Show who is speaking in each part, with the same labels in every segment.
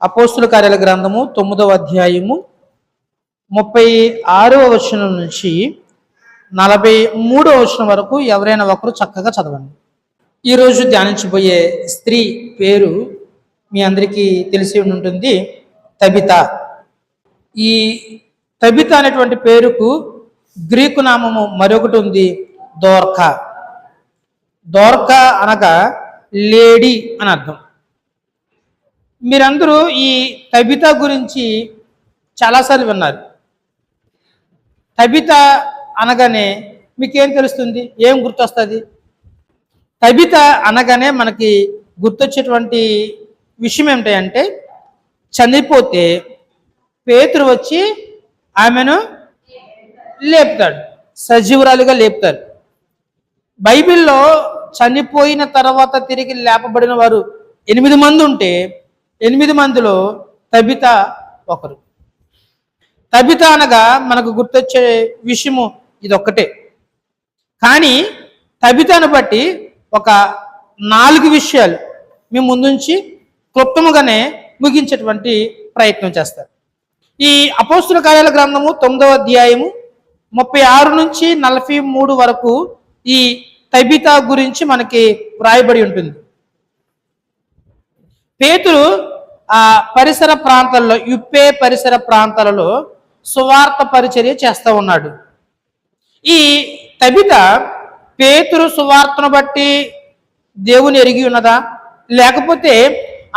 Speaker 1: అపోస్తుల కార్యాల గ్రంథము 9వ అధ్యాయము 36వ వచనం నుంచి 43వ వచనం వరకు ఎవరైనా ఒకరు చక్కగా చదవండి. ఈరోజు ధ్యానించబోయే స్త్రీ పేరు మీ అందరికీ తెలిసి ఉంటుంది, తబిత. ఈ తబిత అనేటువంటి పేరుకు గ్రీకు నామము మరొకటి ఉంది, దోర్కా. దోర్కా అనగా లేడీ అని అర్థం. మీరందరూ ఈ తబిత గురించి చాలాసార్లు విన్నారు. తబిత అనగానే మీకేం తెలుస్తుంది, ఏం గుర్తొస్తుంది? తబిత అనగానే మనకి గుర్తొచ్చేటువంటి విషయం ఏమిటంటే, చనిపోతే పేతురు వచ్చి ఆమెను లేపుతాడు, సజీవురాలుగా లేపుతారు. బైబిల్లో చనిపోయిన తర్వాత తిరిగి లేపబడిన వారు 8 మంది ఉంటే 8 మందిలో తబిత ఒకరు. తబిత అనగా మనకు గుర్తొచ్చే విషయము ఇదొక్కటే. కానీ తబితను బట్టి ఒక 4 విషయాలు మేము ముందుంచి క్లుప్తముగానే ముగించేటువంటి ప్రయత్నం చేస్తారు. ఈ అపోస్తుల కార్యాల గ్రంథము 9వ అధ్యాయము 36 నుంచి 43 వరకు ఈ తబిత గురించి మనకి వ్రాయబడి ఉంటుంది. పేతురు ఆ పరిసర ప్రాంతాల్లో, యుప్పే పరిసర ప్రాంతాలలో సువార్త పరిచర్య చేస్తూ ఉన్నాడు. ఈ తబిత పేతురు సువార్తను బట్టి దేవుని ఎరిగి ఉన్నదా, లేకపోతే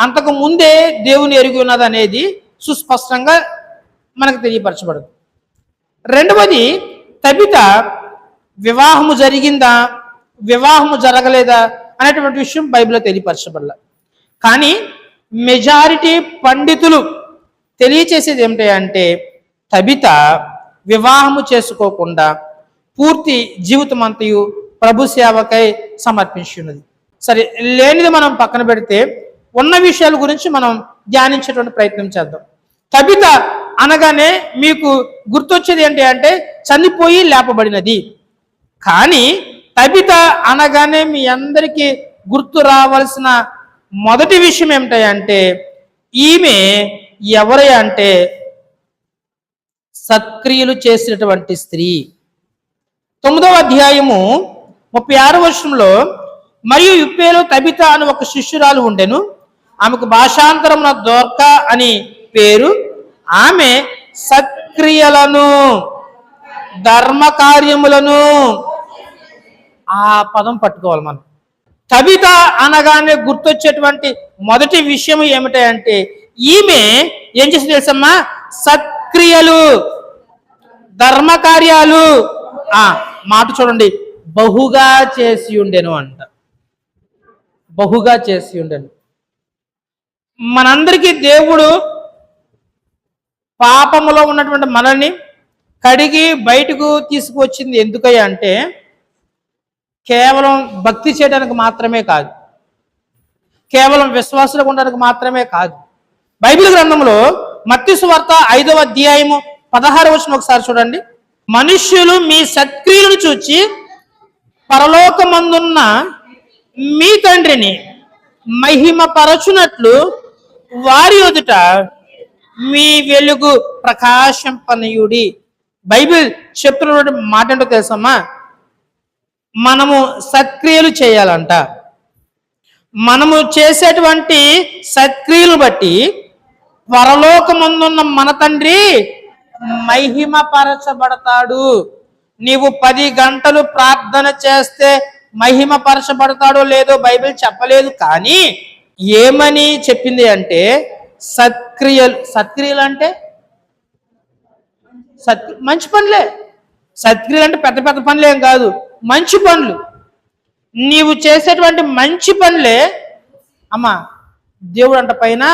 Speaker 1: అంతకు ముందే దేవుని ఎరిగి ఉన్నదా అనేది సుస్పష్టంగా మనకు తెలియపరచబడదు. రెండవది, తబిత వివాహము జరిగిందా, వివాహము జరగలేదా అనేటువంటి విషయం బైబిల్లో తెలియపరచబడలే. కానీ మెజారిటీ పండితులు తెలియచేసేది ఏమిటంటే, తబిత వివాహము చేసుకోకుండా పూర్తి జీవితం అంతయు ప్రభు సేవకై సమర్పించి ఉన్నది. సరే, లేనిది మనం పక్కన పెడితే ఉన్న విషయాల గురించి మనం ధ్యానించేటువంటి ప్రయత్నం చేద్దాం. తబిత అనగానే మీకు గుర్తొచ్చేది ఏంటి అంటే, చనిపోయి లేపబడినది. కానీ తబిత అనగానే మీ అందరికీ గుర్తు రావాల్సిన మొదటి విషయం ఏమిటంటే, ఈమె ఎవరి అంటే సత్క్రియలు చేసినటువంటి స్త్రీ. 9వ అధ్యాయము 36వ వచనంలో, మరియు యుప్పేలో తబిత అని ఒక శిష్యురాలు ఉండెను, ఆమెకు భాషాంతరమున దోర్కా అని పేరు. ఆమె సత్క్రియలను, ధర్మ కార్యములను, ఆ పదం పట్టుకోవాలి మనం. తబిత అనగానే గుర్తొచ్చేటువంటి మొదటి విషయం ఏమిటంటే, ఈమె ఏం చేసి తెలుసమ్మా, సత్క్రియలు, ధర్మ కార్యాలు. మాట చూడండి, బహుగా చేసి ఉండెను అంట. బహుగా చేసి ఉండెను. మనందరికీ దేవుడు పాపములో ఉన్నటువంటి మనల్ని కడిగి బయటకు తీసుకువచ్చింది ఎందుకయ్యా అంటే, కేవలం భక్తి చేయడానికి మాత్రమే కాదు, కేవలం విశ్వాసులకు ఉండడానికి మాత్రమే కాదు. బైబిల్ గ్రంథంలో మత్తయి సువార్త 5వ అధ్యాయము 16వ వచనం ఒకసారి చూడండి. మనుష్యులు మీ సత్క్రియలను చూచి పరలోకమందున్న మీ తండ్రిని మహిమపరచునట్లు వారి ఎదుట మీ వెలుగు ప్రకాశింపనీయుడి. బైబిల్ చెప్తున్నటువంటి మాట ఏంటో తెలుసమ్మా, మనము సత్క్రియలు చేయాలంట. మనము చేసేటువంటి సత్క్రియలు బట్టి పరలోకమందున్న మన తండ్రి మహిమపరచబడతాడు. నీవు 10 గంటలు ప్రార్థన చేస్తే మహిమపరచబడతాడో లేదో బైబిల్ చెప్పలేదు. కానీ ఏమని చెప్పింది అంటే, సత్క్రియలు. సత్క్రియలు అంటే మంచి పనులే. సత్క్రియలు అంటే పెద్ద పెద్ద పనులు ఏం కాదు, మంచి పనులు. నీవు చేసేటువంటి మంచి పనులే అమ్మా దేవుడు అంట పైన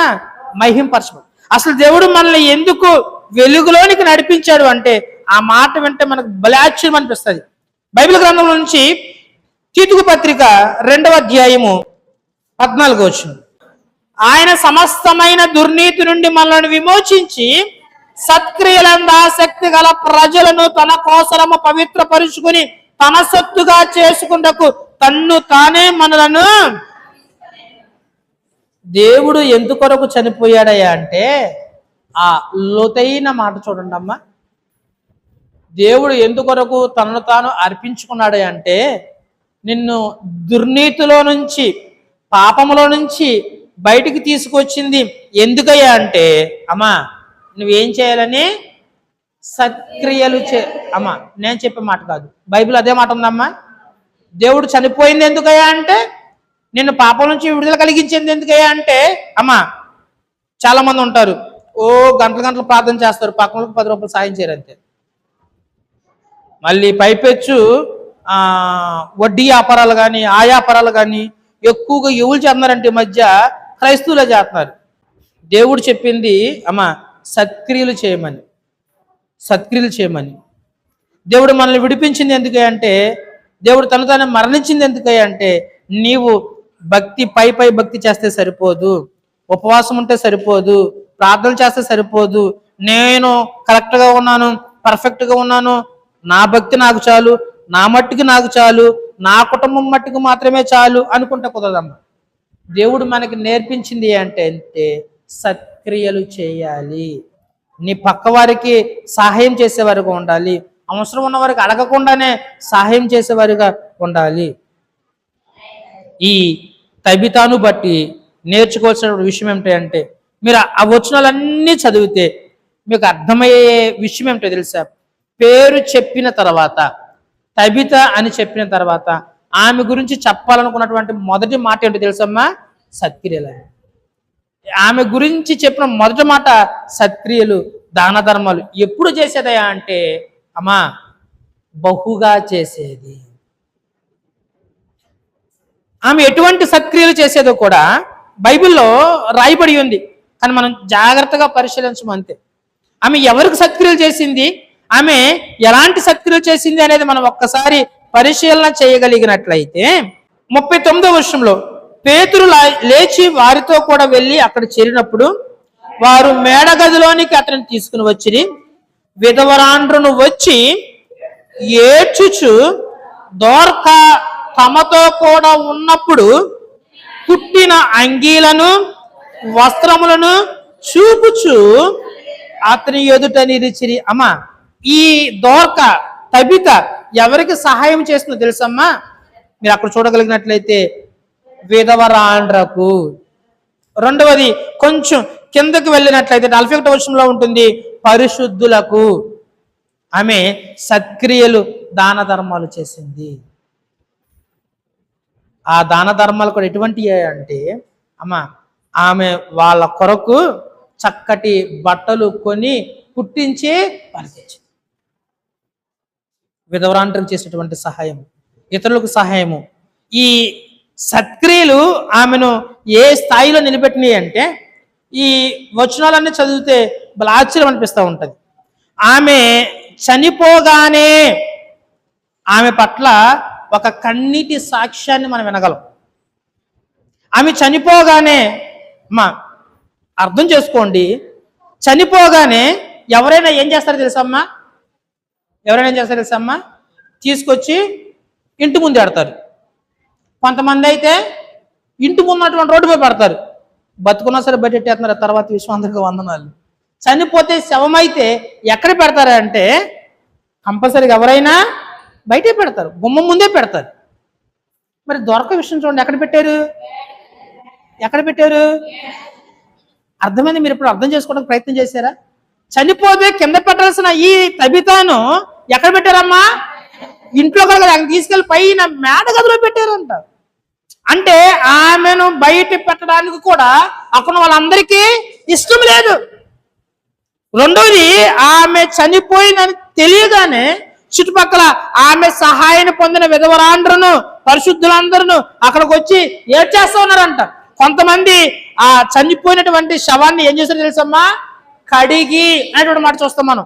Speaker 1: మహింపరచబడు. అసలు దేవుడు మనల్ని ఎందుకు వెలుగులోనికి నడిపించాడు అంటే, ఆ మాట వింటే మనకు బలాశ్చర్యం అనిపిస్తుంది. బైబిల్ గ్రంథంలో నుంచి తీతుకు పత్రిక 2వ అధ్యాయము 14వ వచనం, ఆయన సమస్తమైన దుర్నీతి నుండి మనల్ని విమోచించి సత్క్రియలందు ఆసక్తి గల ప్రజలను తన కోసరము పవిత్రపరుచుకుని తన సొత్తుగా చేసుకుంటకు తన్ను తానే మనలను దేవుడు ఎందుకొరకు చనిపోయాడయ్యా అంటే, ఆ లోతైన మాట చూడండి అమ్మా. దేవుడు ఎందుకొరకు తనను తాను అర్పించుకున్నాడు అంటే, నిన్ను దుర్నీతిలో నుంచి, పాపములో నుంచి బయటికి తీసుకొచ్చింది ఎందుకయ్యా అంటే, అమ్మా నువ్వేం చేయాలని? సత్క్రియలు అమ్మా నేను చెప్పే మాట కాదు, బైబిల్ అదే మాట ఉందమ్మా. దేవుడు చనిపోయింది ఎందుకయ్యా అంటే, నిన్ను పాపం నుంచి విడుదల కలిగించింది ఎందుకయ్యా అంటే, అమ్మా చాలా మంది ఉంటారు, ఓ గంటలు గంటలు ప్రార్థన చేస్తారు, పక్కనలకు 10 రూపాయలు సాయం చేయరు అంతే. మళ్ళీ పైపెచ్చు వడ్డీ వ్యాపారాలు కానీ, ఆ వ్యాపారాలు కానీ ఎక్కువగా ఎవరు చేస్తున్నారంటే ఈ మధ్య క్రైస్తవులే చేస్తున్నారు. దేవుడు చెప్పింది అమ్మా సత్క్రియలు చేయమని, సత్క్రియలు చేయమని. దేవుడు మనల్ని విడిపించింది ఎందుకే అంటే, దేవుడు తను తాను మరణించింది ఎందుకే అంటే, నీవు భక్తి పై భక్తి చేస్తే సరిపోదు, ఉపవాసం ఉంటే సరిపోదు, ప్రార్థన చేస్తే సరిపోదు, నేను కరెక్ట్గా ఉన్నాను, పర్ఫెక్ట్గా ఉన్నాను, నా భక్తి నాకు చాలు, నా మట్టుకు నాకు చాలు, నా కుటుంబం మట్టుకు మాత్రమే చాలు అనుకుంటే కుదరదమ్మా. దేవుడు మనకి నేర్పించింది అంటే సత్క్రియలు చేయాలి. నీ పక్క వారికి సహాయం చేసేవారుగా ఉండాలి, అవసరం ఉన్న వారికి అడగకుండానే సహాయం చేసేవారుగా ఉండాలి. ఈ తబితాను బట్టి నేర్చుకోవాల్సిన విషయం ఏమిటంటే, మీరు ఆ వచనాలన్నీ చదివితే మీకు అర్థమయ్యే విషయం ఏమిటో తెలుసా? పేరు చెప్పిన తర్వాత, తబిత అని చెప్పిన తర్వాత ఆమె గురించి చెప్పాలనుకున్నటువంటి మొదటి మాట ఏంటో తెలుసమ్మా? సత్క్రియలు. ఆమె గురించి చెప్పిన మొదటి మాట సత్క్రియలు, దాన ధర్మాలు. ఎప్పుడు చేసేదయా అంటే అమ్మా బహుగా చేసేది. ఆమె ఎటువంటి సత్క్రియలు చేసేదో కూడా బైబిల్లో రాయబడి ఉంది, కానీ మనం జాగ్రత్తగా పరిశీలించమంతే. ఆమె ఎవరికి సత్క్రియలు చేసింది, ఆమె ఎలాంటి సత్క్రియలు చేసింది అనేది మనం ఒక్కసారి పరిశీలన చేయగలిగినట్లయితే 39వ వచనంలో, పేతురు లేచి వారితో కూడా వెళ్ళి అక్కడ చేరినప్పుడు వారు మేడగదిలోనికి అతన్ని తీసుకుని వచ్చి, విధవరాండ్రును వచ్చి ఏడ్చుచు దోర్క తమతో కూడా ఉన్నప్పుడు కుట్టిన అంగీలను వస్త్రములను చూపుచు అతని ఎదుట నిలిచిరి. అమ్మా ఈ దోర్క తబిత ఎవరికి సహాయం చేస్తుందో తెలుసమ్మా? మీరు అక్కడ చూడగలిగినట్లయితే విధవరాండ్రకు. రెండవది కొంచెం కిందకి వెళ్ళినట్లయితే 41వ వచనంలో ఉంటుంది, పరిశుద్ధులకు. ఆమె సత్క్రియలు, దాన ధర్మాలు చేసింది. ఆ దాన ధర్మాలు కూడా ఎటువంటి అంటే అమ్మా ఆమె వాళ్ళ కొరకు చక్కటి బట్టలు కొని కుట్టించి పంపించింది. విధవరాండ్రకు చేసేటువంటి సహాయం, ఇతరులకు సహాయము. ఈ సత్క్రియలు ఆమెను ఏ స్థాయిలో నిలబెట్టినాయి అంటే, ఈ వచనాలన్నీ చదివితే బల ఆశ్చర్యం అనిపిస్తూ ఉంటుంది. ఆమె చనిపోగానే ఆమె పట్ల ఒక కన్నీటి సాక్ష్యాన్ని మనం వినగలం. ఆమె చనిపోగానే అమ్మా అర్థం చేసుకోండి, చనిపోగానే ఎవరైనా ఏం చేస్తారో తెలుసమ్మా? ఎవరైనా ఏం చేస్తారో తెలుసమ్మా? తీసుకొచ్చి ఇంటి ముందు పెడతారు. కొంతమంది అయితే ఇంటి ముందున్నటువంటి రోడ్డుపై పెడతారు. బతుకున్నా సరే బయటెట్టేస్తున్నారు, తర్వాత విశ్వాంతరికి వందనాలు. చనిపోతే శవమైతే ఎక్కడ పెడతారు అంటే కంపల్సరీగా ఎవరైనా బయటే పెడతారు, గుమ్మం ముందే పెడతారు. మరి దొరక విషయం చూడండి, ఎక్కడ పెట్టారు? ఎక్కడ పెట్టారు? అర్థమైంది? మీరు ఇప్పుడు అర్థం చేసుకోవడానికి ప్రయత్నం చేశారా? చనిపోతే కింద పెట్టాల్సిన ఈ తబితాను ఎక్కడ పెట్టారమ్మా? ఇంట్లో కదా తీసుకెళ్ళి పైన మేడ గదిలో పెట్టారంట. అంటే ఆమెను బయట పెట్టడానికి కూడా అక్కడ వాళ్ళందరికీ ఇష్టం లేదు. రెండోది, ఆమె చనిపోయిందని తెలియగానే చుట్టుపక్కల ఆమె సహాయాన్ని పొందిన విధవరాండ్రును, పరిశుద్ధులందరూ అక్కడికి వచ్చి ఏడ్చేస్తూ ఉన్నారంట. కొంతమంది ఆ చనిపోయినటువంటి శవాన్ని ఏం చేశారో తెలుసమ్మా? కడిగి అనేటువంటి మాట చూస్తాం మనం.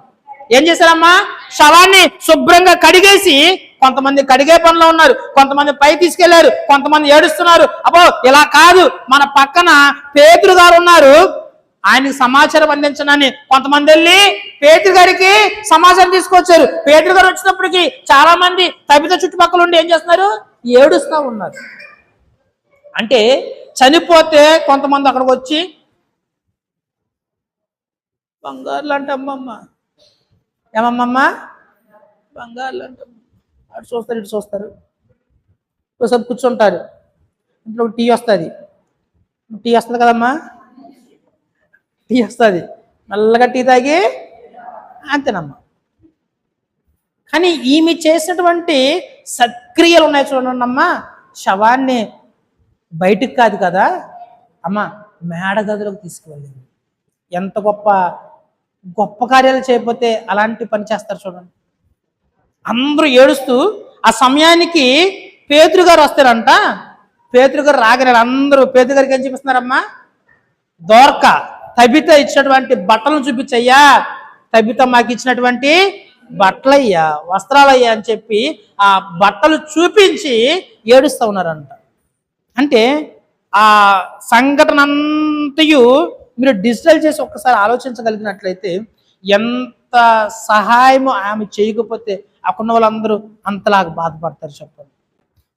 Speaker 1: ఏం చేశారమ్మా? శవాన్ని శుభ్రంగా కడిగేసి, కొంతమంది కడిగే పనిలో ఉన్నారు, కొంతమంది పై తీసుకెళ్లారు, కొంతమంది ఏడుస్తున్నారు. అబ్బో ఇలా కాదు, మన పక్కన పేతురు గారు ఉన్నారు, ఆయనకి సమాచారం అందించనని కొంతమంది వెళ్ళి పేతురు గారికి సమాచారం తీసుకొచ్చారు. పేతురు గారు వచ్చినప్పటికీ చాలా మంది తబిత చుట్టుపక్కల ఉండి ఏం చేస్తున్నారు? ఏడుస్తూ ఉన్నారు. అంటే చనిపోతే కొంతమంది అక్కడికి వచ్చి బంగారులు అంటే అమ్మమ్మ, ఏమమ్మమ్మ బంగారులు అంటే అటు చూస్తారు ఇటు చూస్తారు, ఒకసారి కూర్చుంటారు. ఇంట్లో టీ వస్తుంది, టీ వస్తుంది కదమ్మా, టీ వస్తుంది, నల్లగా టీ తాగి అంతేనమ్మా. కానీ ఈమె చేసినటువంటి సత్క్రియలు ఉన్నాయి చూడండి అమ్మా, శవాన్ని బయటికి కాదు కదా అమ్మ, మేడ గదిలోకి తీసుకువెళ్ళింది. ఎంత గొప్ప గొప్ప కార్యాలు చేయకపోతే అలాంటి పని చేస్తారు చూడండి. అందరూ ఏడుస్తూ ఆ సమయానికి పేతురు గారు వస్తారంట. పేతురు గారు రాగానే అందరూ పేతురు గారికి ఏం చూపిస్తున్నారమ్మా, దోర్క తబిత ఇచ్చినటువంటి బట్టలను చూపించయ్యా, తబిత మాకు ఇచ్చినటువంటి బట్టలయ్యా, వస్త్రాలయ్యా అని చెప్పి ఆ బట్టలు చూపించి ఏడుస్తూ ఉన్నారంట. అంటే ఆ సంఘటన అంతయు మీరు డిజిటల్ చేసి ఒక్కసారి ఆలోచించగలిగినట్లయితే ఎంత సహాయము ఆమె చేయకపోతే అక్కడ వాళ్ళందరూ అంతలాగా బాధపడతారు చెప్పండి.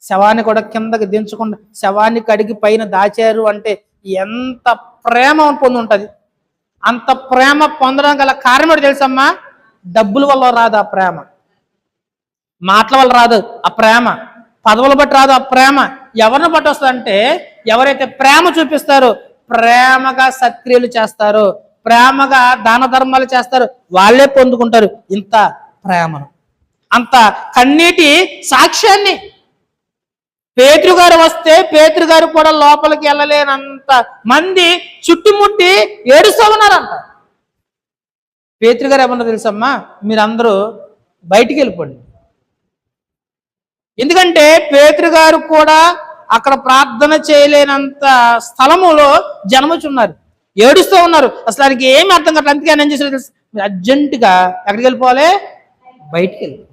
Speaker 1: శవాన్ని కూడా కిందకి దించకుండా శవాన్ని కడిగి పైన దాచారు అంటే ఎంత ప్రేమ పొంది ఉంటుంది. అంత ప్రేమ పొందడం గల కారణం ఏంటో తెలుసమ్మా, డబ్బుల వల్ల రాదు ఆ ప్రేమ, మాటల వల్ల రాదు ఆ ప్రేమ, పదవులు బట్టి రాదు ఆ ప్రేమ. ఎవరిని బట్టి వస్తుందంటే ఎవరైతే ప్రేమ చూపిస్తారో, ప్రేమగా సత్క్రియలు చేస్తారో, ప్రేమగా దాన ధర్మాలు చేస్తారో వాళ్ళే పొందుకుంటారు ఇంత ప్రేమను, అంత కన్నీటి సాక్ష్యాన్ని. పేతురు గారు వస్తే పేతురు గారు కూడా లోపలికి వెళ్ళలేనంత మంది చుట్టుముట్టి ఏడుస్తూ ఉన్నారంట. పేతురు గారు ఏమన్నా తెలుసమ్మా, మీరందరూ బయటికి వెళ్ళిపోండి. ఎందుకంటే పేతురు గారు కూడా అక్కడ ప్రార్థన చేయలేనంత స్థలములో జనమచున్నారు, ఏడుస్తూ ఉన్నారు. అసలు ఆయనకి ఏమి అర్థం కాదు. అందుకే ఆయన ఏం చేశారు తెలుసు, మీరు అర్జెంటుగా ఎక్కడికి వెళ్ళిపోవాలి, బయటికి వెళ్ళిపోవాలి.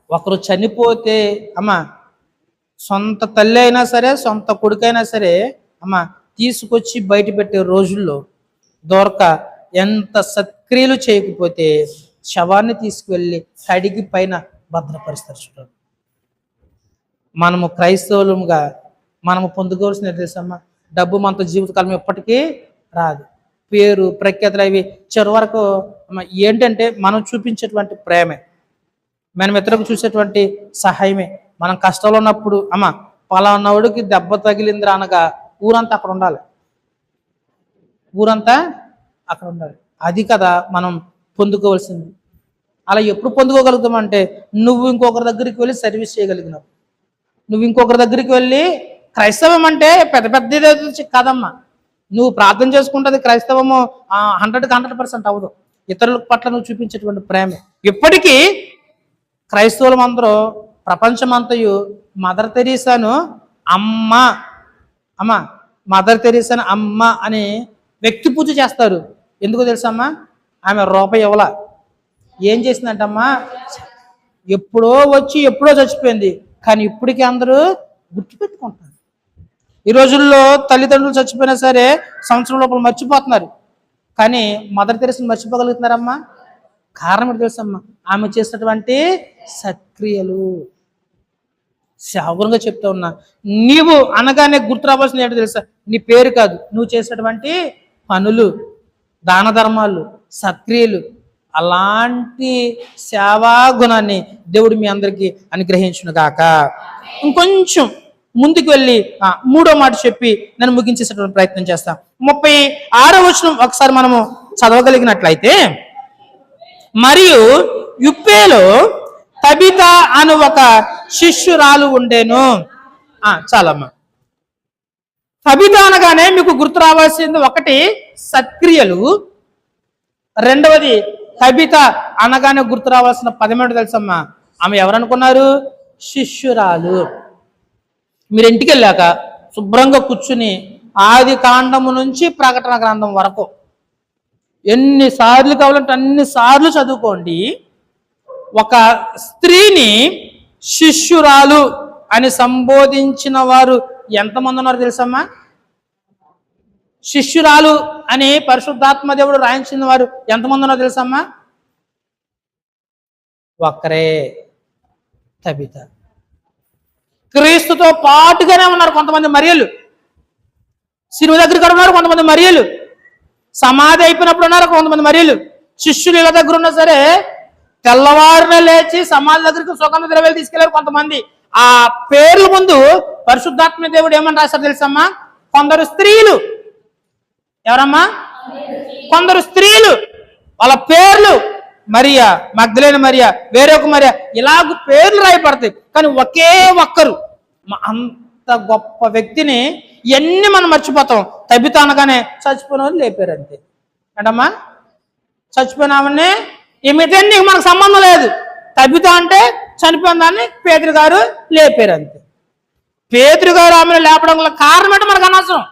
Speaker 1: ఒకరు చనిపోతే అమ్మ, సొంత తల్లి అయినా సరే సొంత కొడుకైనా సరే అమ్మ తీసుకొచ్చి బయట పెట్టే రోజుల్లో దొరక ఎంత సత్క్రియలు చేయకపోతే శవాన్ని తీసుకువెళ్ళి కడిగి పైన భద్రపరుస్తారు చూడండి. మనము క్రైస్తవులుగా మనము పొందుకోవాల్సిన తెలుసమ్మా, డబ్బు మనతో జీవితకాలం ఎప్పటికీ రాదు. పేరు ప్రఖ్యాతులు అవి చివరి వరకు ఏంటంటే మనం చూపించేటువంటి ప్రేమే, మనం ఇతరులకు చూసేటువంటి సహాయమే. మనం కష్టాలు ఉన్నప్పుడు అమ్మ పలానావుడికి దెబ్బ తగిలిందిరా అనగా ఊరంతా అక్కడ ఉండాలి, ఊరంతా అక్కడ ఉండాలి. అది కదా మనం పొందుకోవాల్సింది. అలా ఎప్పుడు పొందుకోగలుగుతామంటే నువ్వు ఇంకొకరి దగ్గరికి వెళ్ళి సర్వీస్ చేయగలిగినావు, నువ్వు ఇంకొకరి దగ్గరికి వెళ్ళి క్రైస్తవం అంటే పెద్ద పెద్ద కాదమ్మా. నువ్వు ప్రార్థన చేసుకుంటుంది క్రైస్తవము 100% అవ్వదు. ఇతరుల పట్ల నువ్వు చూపించేటువంటి ప్రేమే. ఇప్పటికీ క్రైస్తవులం అందరూ ప్రపంచమంతయు మదర్ తెరీసాను అమ్మ అమ్మ మదర్ తెరీసాను అమ్మ అని వ్యక్తి పూజ చేస్తారు. ఎందుకో తెలుసమ్మా, ఆమె రూపాయి ఇవ్వాల. ఏం చేసిందంటమ్మా, ఎప్పుడో వచ్చి ఎప్పుడో చచ్చిపోయింది, కానీ ఇప్పటికీ అందరూ గుర్తుపెట్టుకుంటున్నారు. ఈ రోజుల్లో తల్లిదండ్రులు చచ్చిపోయినా సరే సంవత్సరం లోపల మర్చిపోతున్నారు, కానీ మదర్ తెరీసాను మర్చిపోగలుగుతున్నారమ్మా. కారణం ఏంటి తెలుసమ్మా, ఆమె చేసినటువంటి సత్క్రియలు. శావురంగా చెప్తా ఉన్నా, నీవు అనగానే గుర్తు రావాల్సింది ఏంటో తెలుసా, నీ పేరు కాదు, నువ్వు చేసినటువంటి పనులు, దాన ధర్మాలు, సత్క్రియలు. అలాంటి సేవా గుణాన్ని దేవుడు మీ అందరికీ అనుగ్రహించును గాక. ఇంకొంచెం ముందుకు వెళ్ళి 3వ మాట చెప్పి నేను ముగించేసేటువంటి ప్రయత్నం చేస్తాం. 36వ వచనం ఒకసారి మనము చదవగలిగినట్లయితే, మరియు యుప్పేలో తబిత అను ఒక శిష్యురాలు ఉండేను. చాలమ్మా. తబిత అనగానే మీకు గుర్తు రావాల్సింది ఒకటి సత్క్రియలు, రెండవది తబిత అనగానే గుర్తు రావాల్సిన పదమేడు తెలుసమ్మా, ఆమె ఎవరనుకున్నారు, శిష్యురాలు. మీరు ఇంటికి వెళ్ళాక శుభ్రంగా కూర్చుని ఆది కాండము నుంచి ప్రకటన గ్రంథం వరకు ఎన్నిసార్లు కావాలంటే అన్నిసార్లు చదువుకోండి. ఒక స్త్రీని శిష్యురాలు అని సంబోధించిన వారు ఎంతమంది ఉన్నారు తెలుసమ్మా? శిష్యురాలు అని పరిశుద్ధాత్మ దేవుడు రాయించిన వారు ఎంతమంది ఉన్నారు తెలుసమ్మా? ఒక్కరే, తబిత. క్రీస్తుతో పాటుగానే ఉన్నారు కొంతమంది మరియలు. శిలువ దగ్గర కూడా ఉన్నారు కొంతమంది మరియలు. సమాధి అయిపోయినప్పుడు ఉన్నారు కొంతమంది మరియలు. శిష్యులు ఇళ్ళ దగ్గర ఉన్నా సరే తెల్లవారున లేచి సమాధి దగ్గరికి సుగంధ ద్రవ్యాలు తీసుకెళ్లారు కొంతమంది. ఆ పేర్ల ముందు పరిశుద్ధాత్మ దేవుడు ఏమని రాశారు తెలుసమ్మా? కొందరు స్త్రీలు. ఎవరమ్మా? కొందరు స్త్రీలు. వాళ్ళ పేర్లు మరియా, మగ్దలేని మరియా, వేరొక మరియా, ఇలాగ పేర్లు రాయబడతాయి. కానీ ఒకే ఒక్కరు, అంత గొప్ప వ్యక్తిని ఎన్ని మనం మర్చిపోతాం. తబిత అనగానే చచ్చిపోయిన వాళ్ళు లేపారు అంతే. ఏంటమ్మా? చచ్చిపోయినామని ఈ మిగతా నీకు మనకు సంబంధం లేదు. తబిత అంటే చనిపోయిన దాన్ని పేతురు గారు లేపారు అంతే. పేతురు గారు ఆమెను లేపడం వల్ల కారణం అంటే మనకు అనవసరం.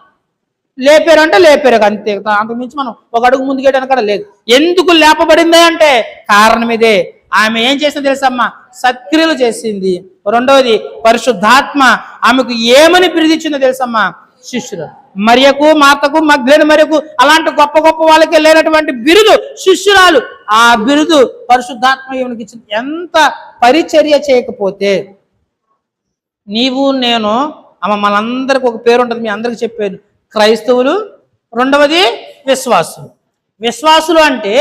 Speaker 1: లేపారు అంటే లేపారు అంతే. అంతకుమించి మనం ఒక అడుగు ముందుకేయడానికి కూడా లేదు. ఎందుకు లేపబడింది అంటే కారణం ఇదే. ఆమె ఏం చేసింది తెలుసమ్మా? సత్క్రియలు చేసింది. రెండవది పరిశుద్ధాత్మ ఆమెకు ఏమని బిరుదిచ్చిందో తెలుసమ్మా? శిష్యులు. మరియకు, మార్తకు, మగ్దలేని మరియకు అలాంటి గొప్ప గొప్ప వాళ్ళకి లేనటువంటి బిరుదు శిష్యురాలు. ఆ బిరుదు పరిశుద్ధాత్మ ఈమెకి ఇచ్చింది. ఎంత పరిచర్య చేయకపోతే నీవు నేను మనందరికి ఒక పేరు ఉంటుంది, మీ అందరికి చెప్పాను, క్రైస్తవులు. రెండవది విశ్వాసులు. విశ్వాసులు అంటే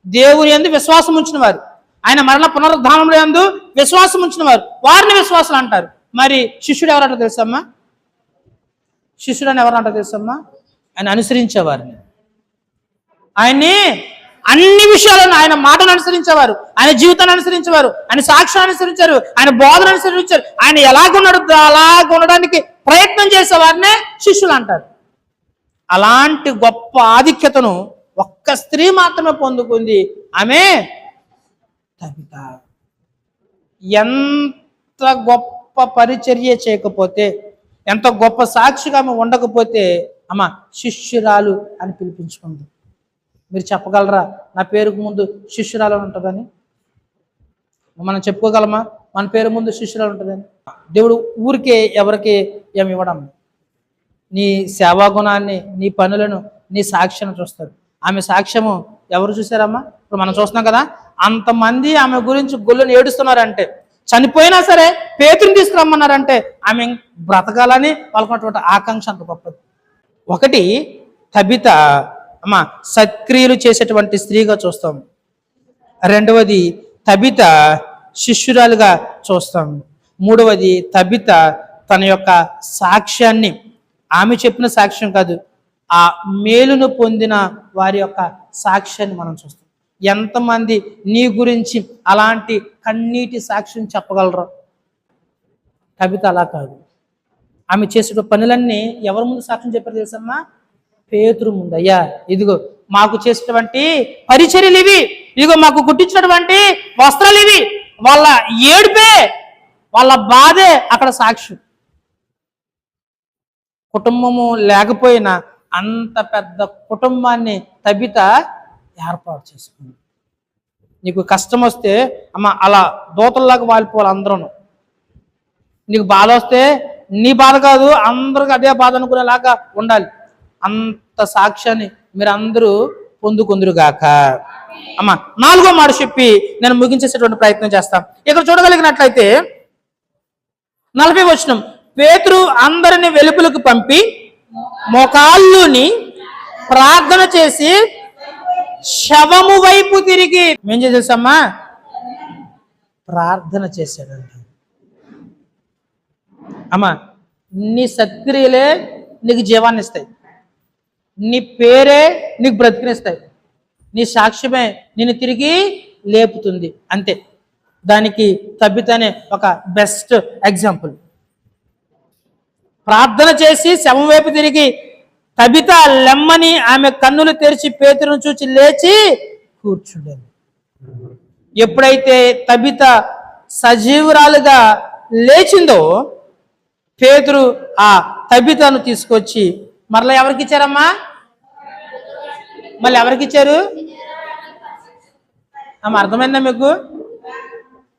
Speaker 1: దేవుని యందు విశ్వాసం ఉంచిన వారు, ఆయన మరణ పునరుద్ధానంలో యందు విశ్వాసం ఉంచిన వారు, వారిని విశ్వాసులు అంటారు. మరి శిష్యుడు ఎవరంటారు తెలుసమ్మా? శిష్యుడు అని ఎవరంటారు తెలుసమ్మా? ఆయన అనుసరించేవారిని. ఆయన్ని అన్ని విషయాలను, ఆయన మాటను అనుసరించేవారు, ఆయన జీవితాన్ని అనుసరించేవారు, ఆయన సాక్ష్యాన్ని అనుసరించారు, ఆయన బోధన అనుసరించారు. ఆయన ఎలాగున్నాడు అలాగ ఉండడానికి ప్రయత్నం చేసేవారినే శిష్యులు అంటారు. అలాంటి గొప్ప ఆధిక్యతను ఒక్క స్త్రీ మాత్రమే పొందుకుంది. ఆమె తబిత. ఎంత గొప్ప పరిచర్య చేయకపోతే, ఎంత గొప్ప సాక్షిగా ఆమె ఉండకపోతే అమ్మ శిష్యురాలు అని పిలిపించుకుంది. మీరు చెప్పగలరా నా పేరుకు ముందు శిష్యురాలు ఉంటుందని? మనం చెప్పుకోగలమా మన పేరు ముందు శిష్యురాలు ఉంటుందని? దేవుడు ఊరికే ఎవరికి ఏమి ఇవ్వడం. నీ సేవాగుణాన్ని, నీ పనులను, నీ సాక్ష్యాన్ని చూస్తారు. ఆమె సాక్ష్యము ఎవరు చూసారమ్మా? ఇప్పుడు మనం చూస్తున్నాం కదా, అంతమంది ఆమె గురించి గొల్లుని ఏడుస్తున్నారంటే, చనిపోయినా సరే పేతురుని తీసుకురమ్మన్నారంటే ఆమె బ్రతకాలని వాళ్ళకున్నటువంటి ఆకాంక్ష అంత గొప్పది. ఒకటి తబిత సత్క్రియలు చేసేటువంటి స్త్రీగా చూస్తాం. రెండవది తబిత శిష్యురాలుగా చూస్తాం. మూడవది తబిత తన యొక్క సాక్ష్యాన్ని, ఆమె చెప్పిన సాక్ష్యం కాదు, ఆ మేలును పొందిన వారి యొక్క సాక్ష్యాన్ని మనం చూస్తాం. ఎంతమంది నీ గురించి అలాంటి కన్నీటి సాక్ష్యం చెప్పగలరు? తబిత అలా కాదు. ఆమె చేసే పనులన్నీ ఎవరి ముందు సాక్ష్యం చెప్పారు తెలుసమ్మా? పేతురు ముందు. అయ్యా ఇదిగో మాకు చేసినటువంటి పరిచర్యలు ఇవి, ఇదిగో మాకు కుట్టించినటువంటి వస్త్రాలు ఇవి. వాళ్ళ ఏడుపే, వాళ్ళ బాధే అక్కడ సాక్ష్యం. కుటుంబము లేకపోయినా అంత పెద్ద కుటుంబాన్ని తబిత ఏర్పాటు చేసుకుంది. నీకు కష్టం వస్తే అలా దూతల్లాగా వాలిపోవాలి అందరూ. నీకు బాధ వస్తే నీ బాధ కాదు, అందరికి అదే బాధ అనుకునేలాగా ఉండాలి. అంత సాక్ష్యాన్ని మీరు అందరూ పొందుకుందురుగాక. నాలుగో మాట చెప్పి నేను ముగించేసేటువంటి ప్రయత్నం చేస్తాను. ఇక్కడ చూడగలిగినట్లయితే 40వ వచనం, పేతురు అందరిని వెలుపలకు పంపి మోకాళ్ళుని ప్రార్థన చేసి శవము వైపు తిరిగి ఏం చేసేసమ్మా? ప్రార్థన చేశాడంట. నీ సత్క్రియలే నీకు జీవాన్ని ఇస్తాయి, నీ పేరే నీకు బ్రతికినిస్తాయి, నీ సాక్ష్యమే నిన్ను తిరిగి లేపుతుంది. అంతే. దానికి తబిత అనే ఒక బెస్ట్ ఎగ్జాంపుల్. ప్రార్థన చేసి శవం వైపు తిరిగి తబిత లెమ్మని ఆమె కన్నులు తెరిచి పేతురును చూచి లేచి కూర్చుండేది. ఎప్పుడైతే తబిత సజీవురాలుగా లేచిందో పేతురు ఆ తబితను తీసుకొచ్చి మరలా ఎవరికి ఇచ్చారమ్మా? మళ్ళీ ఎవరికి ఇచ్చారు? అర్థమైందా మీకు?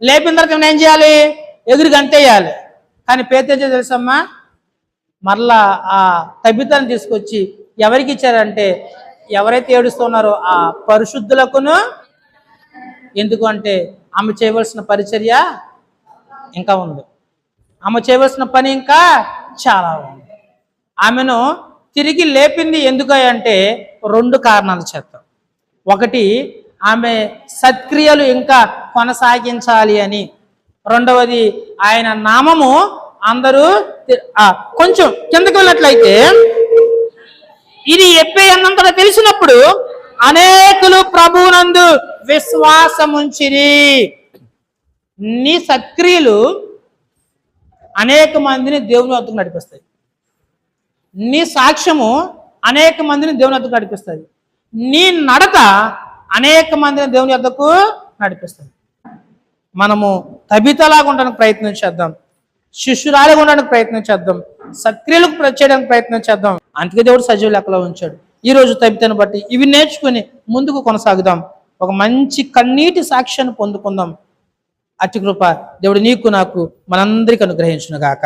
Speaker 1: లేపిన తర్వాత ఏం చేయాలి? ఎదురు గంతేయాలి. కానీ పేతురు ఏం తెలుసమ్మా? మరలా ఆ తబితను తీసుకొచ్చి ఎవరికి ఇచ్చారంటే ఎవరైతే ఏడుస్తున్నారో ఆ పరిశుద్ధులకును. ఎందుకు అంటే ఆమె చేయవలసిన పరిచర్య ఇంకా ఉంది. ఆమె చేయవలసిన పని ఇంకా చాలా ఉంది. ఆమెను తిరిగి లేపింది ఎందుకంటే 2 కారణాల చేత. ఒకటి, ఆమె సత్క్రియలు ఇంకా కొనసాగించాలి అని. రెండవది, ఆయన నామము అందరూ కొంచెం కిందకి వెళ్ళినట్లయితే, ఇది ఎప్పే అన్నంతగా తెలిసినప్పుడు అనేకులు ప్రభువునందు విశ్వాసముంచిరి. నీ సత్క్రియలు అనేక మందిని దేవుని వద్దకు నడిపిస్తాయి. నీ సాక్ష్యము అనేక మందిని దేవుని వద్దకు నడిపిస్తుంది. నీ నడత అనేక మందిని దేవుని వద్దకు నడిపిస్తుంది. మనము తబితలాగా ఉండడానికి ప్రయత్నం చేద్దాం, శిష్యురాలిగా ఉండడానికి ప్రయత్నం చేద్దాం, సక్రియలకు చేయడానికి ప్రయత్నం చేద్దాం. అందుకే దేవుడు సజీవ లెక్కలో ఉంచాడు. ఈ రోజు తబితను బట్టి ఇవి నేర్చుకుని ముందుకు కొనసాగుదాం. ఒక మంచి కన్నీటి సాక్ష్యాన్ని పొందుకుందాం. అట్టి కృప దేవుడు నీకు నాకు మనందరికీ అనుగ్రహించును గాక.